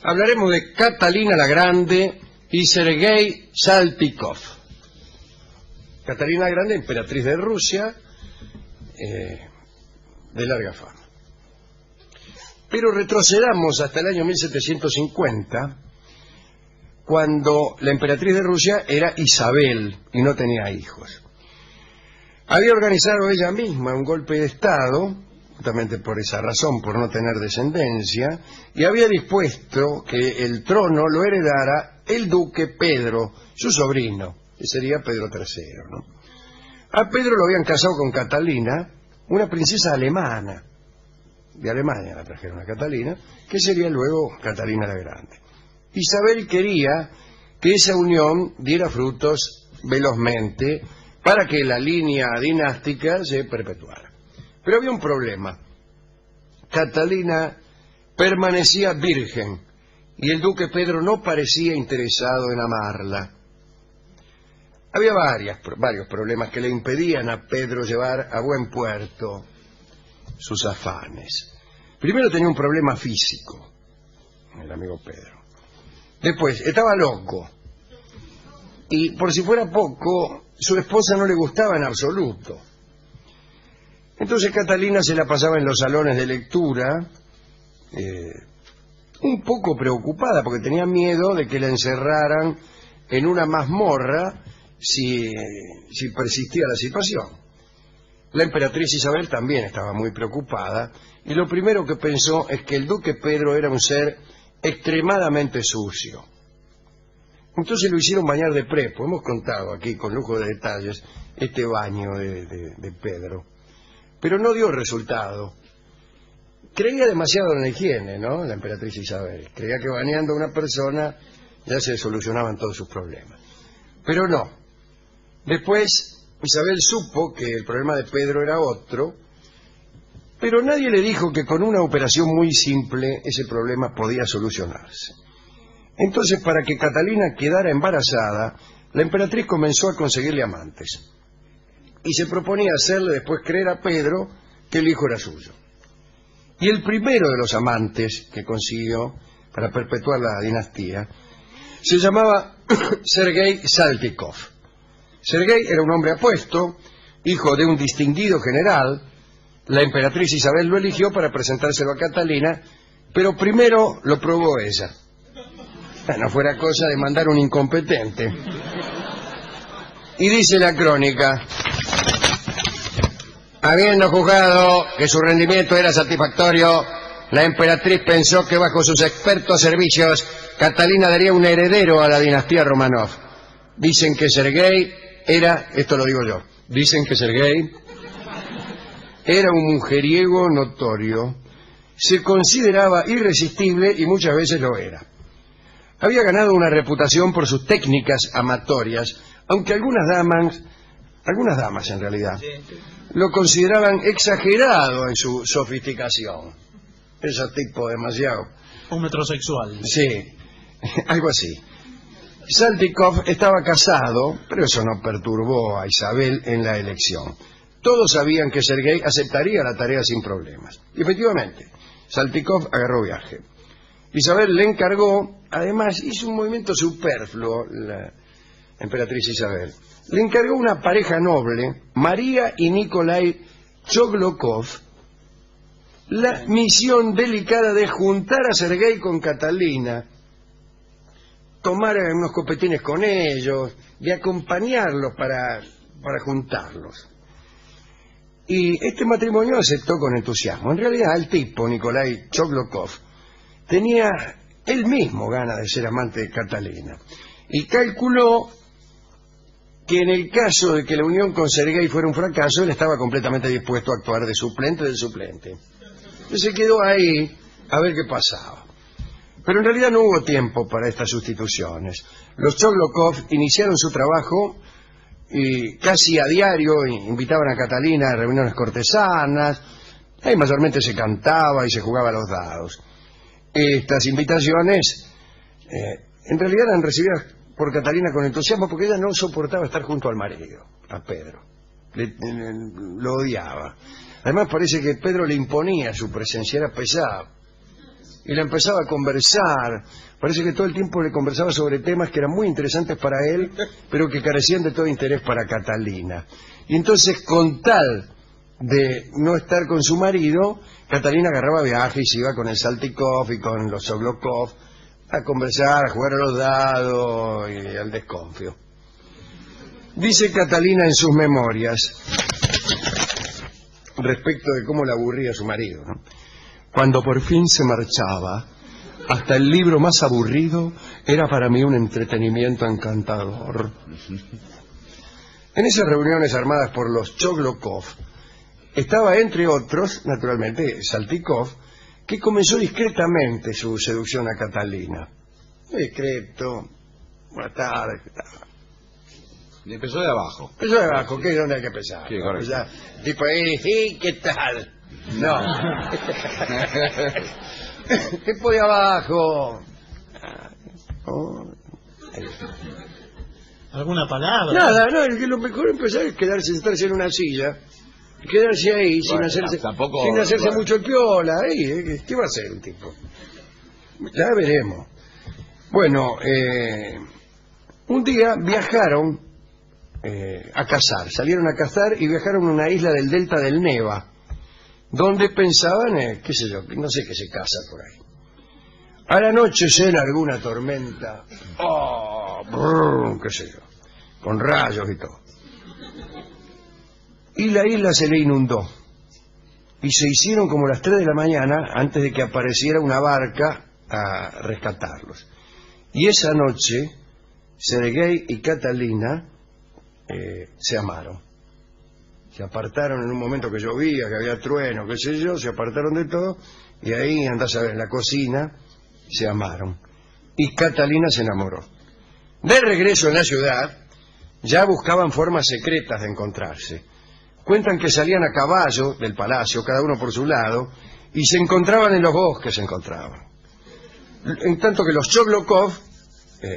Hablaremos de Catalina la Grande y Sergei Saltykov. Catalina la Grande, emperatriz de Rusia, de larga fama. Pero retrocedamos hasta el año 1750, cuando la emperatriz de Rusia era Isabel y no tenía hijos. Había organizado ella misma un golpe de Estado, justamente por esa razón, por no tener descendencia, y había dispuesto que el trono lo heredara el duque Pedro, su sobrino, que sería Pedro III, ¿no? A Pedro lo habían casado con Catalina, una princesa alemana. De Alemania la trajeron a Catalina, que sería luego Catalina la Grande. Isabel quería que esa unión diera frutos velozmente para que la línea dinástica se perpetuara. Pero había un problema. Catalina permanecía virgen y el duque Pedro no parecía interesado en amarla. Había varios problemas que le impedían a Pedro llevar a buen puerto sus afanes. Primero tenía un problema físico, el amigo Pedro. Después, estaba loco. Y por si fuera poco, su esposa no le gustaba en absoluto. Entonces Catalina se la pasaba en los salones de lectura, un poco preocupada porque tenía miedo de que la encerraran en una mazmorra si persistía la situación. La emperatriz Isabel también estaba muy preocupada y lo primero que pensó es que el duque Pedro era un ser extremadamente sucio. Entonces lo hicieron bañar de prepo. Hemos contado aquí con lujo de detalles este baño de Pedro. Pero no dio resultado. Creía demasiado en la higiene, ¿no? La emperatriz Isabel. Creía que bañando a una persona ya se solucionaban todos sus problemas. Pero no. Después Isabel supo que el problema de Pedro era otro, pero nadie le dijo que con una operación muy simple ese problema podía solucionarse. Entonces, para que Catalina quedara embarazada, la emperatriz comenzó a conseguirle amantes. Y se proponía hacerle después creer a Pedro que el hijo era suyo. Y el primero de los amantes que consiguió para perpetuar la dinastía se llamaba Sergei Saltykov. Sergei era un hombre apuesto, hijo de un distinguido general. La emperatriz Isabel lo eligió para presentárselo a Catalina, pero primero lo probó ella. No fuera cosa de mandar un incompetente. Y dice la crónica: habiendo juzgado que su rendimiento era satisfactorio, la emperatriz pensó que bajo sus expertos servicios Catalina daría un heredero a la dinastía Romanov. Dicen que Sergei era, esto lo digo yo, dicen que Sergei era un mujeriego notorio, se consideraba irresistible y muchas veces lo era. Había ganado una reputación por sus técnicas amatorias, aunque algunas damas en realidad, lo consideraban exagerado en su sofisticación. Ese tipo demasiado. Un metrosexual. Sí, algo así. Saltykov estaba casado, pero eso no perturbó a Isabel en la elección. Todos sabían que Sergei aceptaría la tarea sin problemas. Y efectivamente, Saltykov agarró viaje. Isabel le encargó, además hizo un movimiento superfluo, la emperatriz Isabel. Le encargó una pareja noble, María y Nikolai Choglokov, la misión delicada de juntar a Sergei con Catalina, tomar unos copetines con ellos, de acompañarlos para juntarlos. Y este matrimonio aceptó con entusiasmo. En realidad el tipo, Nikolai Choglokov, tenía él mismo ganas de ser amante de Catalina y calculó que en el caso de que la unión con Sergei fuera un fracaso, él estaba completamente dispuesto a actuar de suplente del suplente. Entonces se quedó ahí a ver qué pasaba. Pero en realidad no hubo tiempo para estas sustituciones. Los Choglokov iniciaron su trabajo y casi a diario invitaban a Catalina a reuniones cortesanas. Ahí mayormente se cantaba y se jugaba a los dados. Estas invitaciones en realidad eran recibidas por Catalina con entusiasmo porque ella no soportaba estar junto al marido, a Pedro. Lo odiaba. Además parece que Pedro le imponía su presencia, era pesado. y le empezaba a conversar. Parece que todo el tiempo le conversaba sobre temas que eran muy interesantes para él, pero que carecían de todo interés para Catalina. Y entonces, con tal de no estar con su marido, Catalina agarraba viaje y se iba con el Saltykov y con los Sokolov a conversar, a jugar a los dados y al desconfío. Dice Catalina en sus memorias, respecto de cómo la aburría su marido, ¿no? Cuando por fin se marchaba, hasta el libro más aburrido era para mí un entretenimiento encantador. En esas reuniones armadas por los Sokolov estaba, entre otros, naturalmente, Saltykov, que comenzó discretamente su seducción a Catalina. Discreto, buenas tardes, ¿qué tal? Y empezó de abajo. Empezó de abajo, ¿qué? ¿Dónde hay que empezar? Sí, correcto. Ya, tipo ahí, sí, ¿qué tal? No. Tipo de abajo. Oh. ¿Alguna palabra? Nada, no, es que lo mejor empezar es quedarse, sentarse en una silla, quedarse ahí sin Bueno, hacerse, tampoco, sin hacerse bueno. mucho el piola, ahí, ¿qué va a hacer un tipo? Ya veremos. Bueno, un día viajaron a cazar, salieron a cazar y viajaron a una isla del delta del Neva, donde pensaban, qué sé yo, no sé qué se caza por ahí. A la noche cena alguna tormenta, qué sé yo, con rayos y todo. Y la isla se le inundó. Y se hicieron como las 3 de la mañana antes de que apareciera una barca a rescatarlos. Y esa noche, Sergei y Catalina se amaron. Se apartaron en un momento que llovía, que había trueno, qué sé yo, se apartaron de todo, y ahí, andás a ver, en la cocina, se amaron. Y Catalina se enamoró. De regreso en la ciudad, ya buscaban formas secretas de encontrarse. Cuentan que salían a caballo del palacio, cada uno por su lado, y se encontraban en los bosques, En tanto que los Sokolov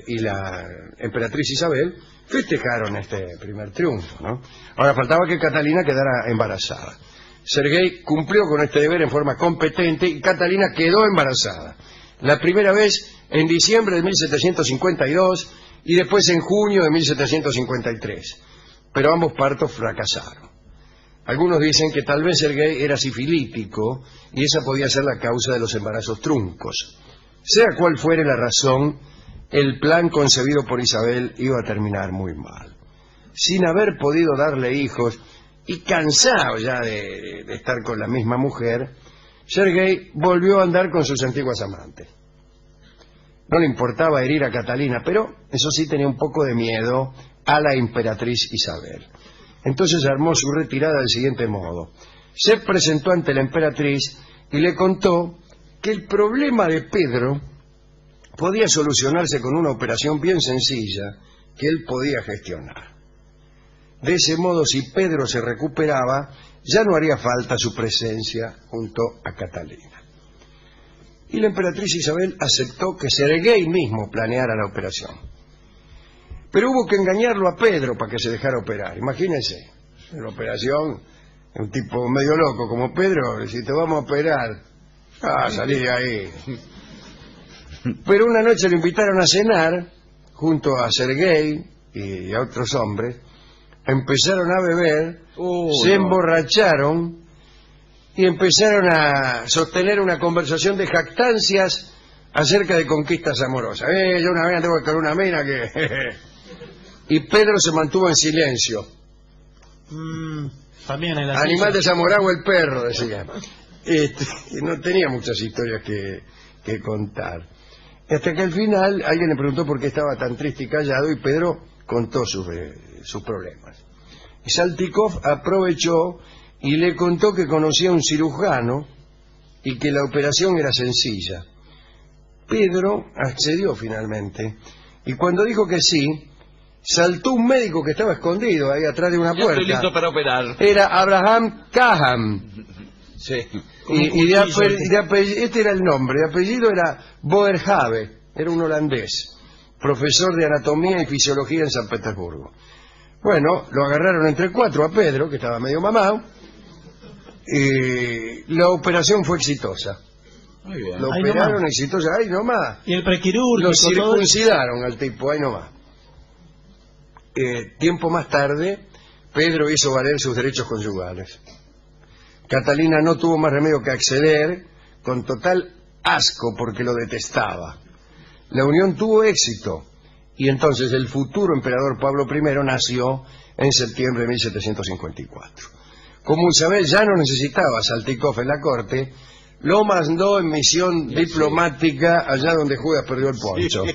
y la emperatriz Isabel festejaron este primer triunfo, ¿no? Ahora faltaba que Catalina quedara embarazada. Sergei cumplió con este deber en forma competente y Catalina quedó embarazada. La primera vez en diciembre de 1752 y después en junio de 1753. Pero ambos partos fracasaron. Algunos dicen que tal vez Sergei era sifilítico y esa podía ser la causa de los embarazos truncos. Sea cual fuere la razón, el plan concebido por Isabel iba a terminar muy mal. Sin haber podido darle hijos y cansado ya de estar con la misma mujer, Sergei volvió a andar con sus antiguas amantes. No le importaba herir a Catalina, pero eso sí tenía un poco de miedo a la emperatriz Isabel. Entonces armó su retirada del siguiente modo. Se presentó ante la emperatriz y le contó que el problema de Pedro podía solucionarse con una operación bien sencilla que él podía gestionar. De ese modo, si Pedro se recuperaba, ya no haría falta su presencia junto a Catalina. Y la emperatriz Isabel aceptó que Sergei mismo planeara la operación. Pero hubo que engañarlo a Pedro para que se dejara operar. Imagínense, en la operación, un tipo medio loco como Pedro, si te vamos a operar, salí de ahí. Pero una noche lo invitaron a cenar junto a Sergei y a otros hombres. Empezaron a beber, se emborracharon y empezaron a sostener una conversación de jactancias acerca de conquistas amorosas. Yo una vez tengo con una mina que... y Pedro se mantuvo en silencio. También en la Animal de Zamorano el perro, decía. No tenía muchas historias que contar. Hasta que al final alguien le preguntó por qué estaba tan triste y callado y Pedro contó sus problemas. Y Saltykov aprovechó y le contó que conocía a un cirujano y que la operación era sencilla. Pedro accedió finalmente y cuando dijo que sí, saltó un médico que estaba escondido ahí atrás de una puerta. Estoy listo para operar. Era Abraham Kahn. Sí. Este era el nombre, de apellido era Boerhaave, era un holandés, profesor de anatomía y fisiología en San Petersburgo. Bueno, lo agarraron entre 4 a Pedro, que estaba medio mamado, y la operación fue exitosa. Muy bien. Lo Ahí operaron nomás. exitosamente, ahí nomás. Y el prequirúrgico, Lo todo. circuncidaron al tipo, ahí nomás. Tiempo más tarde, Pedro hizo valer sus derechos conyugales. Catalina no tuvo más remedio que acceder con total asco porque lo detestaba. La unión tuvo éxito y entonces el futuro emperador Pablo I nació en septiembre de 1754. Como Isabel ya no necesitaba a Saltykov en la corte, lo mandó en misión diplomática allá donde Judas perdió el poncho.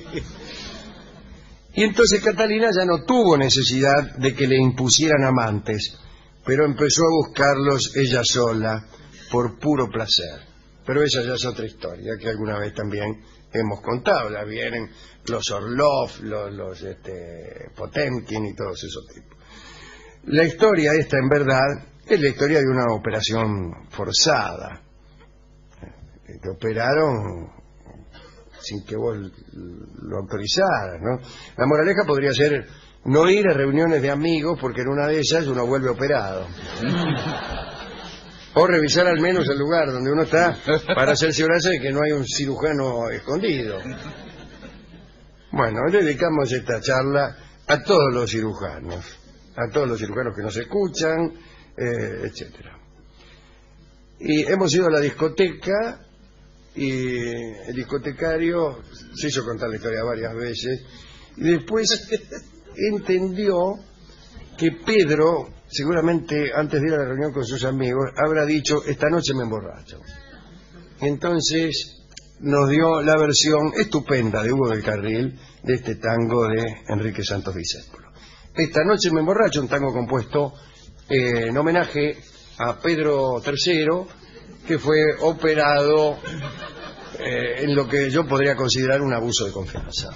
Y entonces Catalina ya no tuvo necesidad de que le impusieran amantes, pero empezó a buscarlos ella sola, por puro placer. Pero esa ya es otra historia que alguna vez también hemos contado. Ya vienen los Orlov, los Potemkin y todos esos tipos. La historia esta, en verdad, es la historia de una operación forzada. Que operaron sin que vos lo autorizaras, ¿no? La moraleja podría ser no ir a reuniones de amigos porque en una de ellas uno vuelve operado. O revisar al menos el lugar donde uno está para cerciorarse de que no hay un cirujano escondido. Bueno, dedicamos esta charla a todos los cirujanos que nos escuchan, etcétera. Y hemos ido a la discoteca y el discotecario se hizo contar la historia varias veces y después entendió que Pedro, seguramente antes de ir a la reunión con sus amigos, habrá dicho: esta noche me emborracho. Entonces nos dio la versión estupenda de Hugo del Carril de este tango de Enrique Santos Discépolo. Esta noche me emborracho, un tango compuesto en homenaje a Pedro III, que fue operado en lo que yo podría considerar un abuso de confianza.